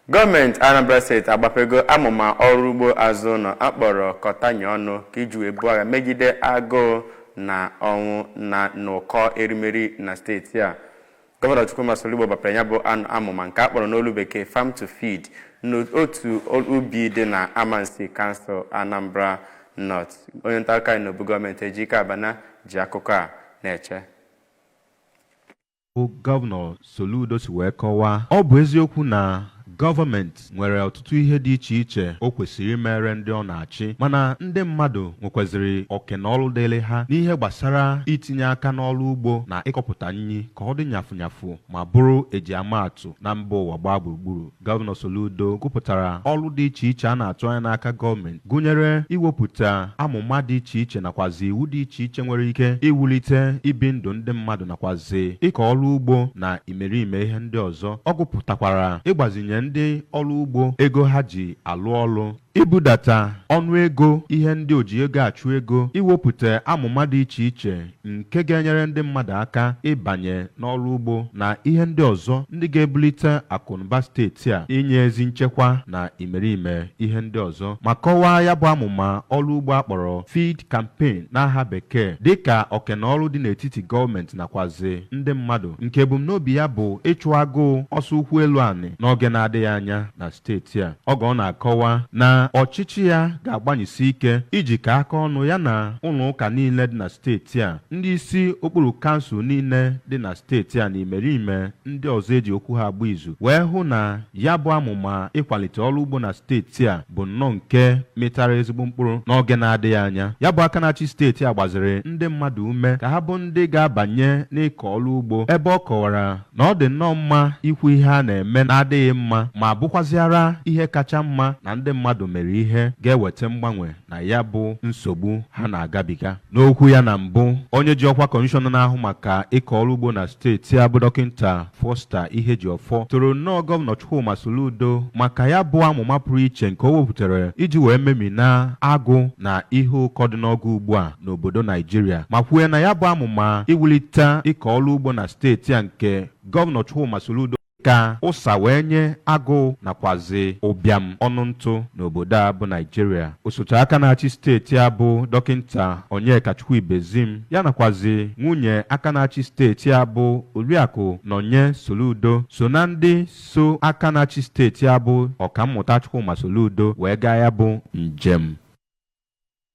Gọọmenti Anambra Steeti agbapego amụma ọrụ ugbo azụ ụlọ akpọrọ kọtanye ọnụ ka iji wee buo agha megide agụụ na ọnwụ na n'ụkọ erimeri na steeti a. Gọvanọ Chukwuma Soludo gbapere ya bụ amụma nke akpọrọ n'olu bekee Farm to Feed n'otu ubi dị na Amansi Council Anambra North. Onye nta akụkọ anyị n'obu gọọmenti Ejike Abana ji akụkọ a na-eche. Gọvanọ Soludo si wee kọwaa ọ bụ eziokwu na gọọmenti nwere ọtụtụ ihe dị iche iche o kwesịrị imere ndị ọ na-achị, mana ndị mmadụ nwekwaziri oke na ọrụ dịrị ha n'ihe gbasara itinye aka n'ọrụ ugbo na ịkọpụta nri ka ọ dị nyafụnyafụ ma bụrụ ejiamaatụ na mba ụwa gbaa gburugburu. Gọvanọ Soludo kwupụtara ọrụ dị iche iche a na-atụ anya n'aka gọọmenti, gụnyere iwepụta amụma dị iche iche nakwazi iwu dị iche iche nwere ike iwulite ibi ndụ ndị mmadụ nakwazi ịkọ ọrụ ugbo na imerime ihe ndị ọzọ. Ọ gụpụtakwara ịgbazinye ndị ọrụ ugbo ego ha ji alụ ọrụ, ibudata ọnụ ego ihe ndị oji ego achụ ego, iwepụta amụma dị iche iche nke ga-enyere ndị mmadụ aka ịbanye n'ọrụ ugbo na ihe ndị ọzọ ndị ga-ebulite akụnụba steeti a, inye ezi nchekwa na imerime ihe ndị ọzọ, ma kọwaa ya bụ amụma ọrụ ugbo akpọrọ Feed Campaign n'aha bekee dịka okenọrụ dị n'etiti gọọmenti nakwazi ndị mmadụ, nke ebumnobi ya bụ ịchụ agụụ ọsọ ụkwụ elu anị n'oge na-adịghị anya na steeti a. Ọ na-akọwa na ọchịchị ya ga-agbanyesi ike iji ka aka ọnụ ya na ụlọ ụka niile dị na steeti a, ndị isi okpuru kansụl niile dị na steeti a na imerime ndị ọzọ eji okwu ha agba izu wee hụ na ya bụ amụma ịkwalite ọrụ ugbo na steeti a bụ nnọọ nke metara ezigbo mkpụrụ n'oge na-adịghị anya. Ya bụ aka na-achị steeti a gbaziri ndị mmadụ ume ka ha bụ ndị ga-abanye n'ịkọ ọrụ ugbo, ebe ọ kọwara na ọ dị nnọọ mma ikwu ihe a na-eme na-adịghị mma ma bụkwaziara ihe kacha mma na ndị mmadụ mere ihe ga-eweta mgbanwe na ya bụ nsogbu ha na-agabiga. N'okwu ya na mbụ, onye ji ọkwa kọmishọna na-ahụ maka ịkọ ọrụ ugbo na steeti a bụ Dọkịta Foster Ihejiọfọ toro nnọọ Gọvanọ Chukwuma Soludo maka ya bụ amụma pụrụ iche nke o wepụtara iji wee memina agụ na ihe ụkọ dị n'oge ugbu a n'obodo Naijiria, ma kwue na ya bụ amụma iwulite ịkọ ọrụ ugbo na steeti a nke Gọvanọ Chukwuma Soludo ka ụsa wee nye agụụ nakwazi ụbịam ọnụ ntụ n'obodo a bụ Naijiria. Osote aka na-achị steeti a bụ Dọkịta Onyekachukwu Ibezim ya nakwazi nwunye aka na-achị steeti a bụ Oriakụ Nonye Soludo so na ndị so aka na-achị steeti a bụ Ọkammụta Chukwuma Soludo wee gaa ya bụ njem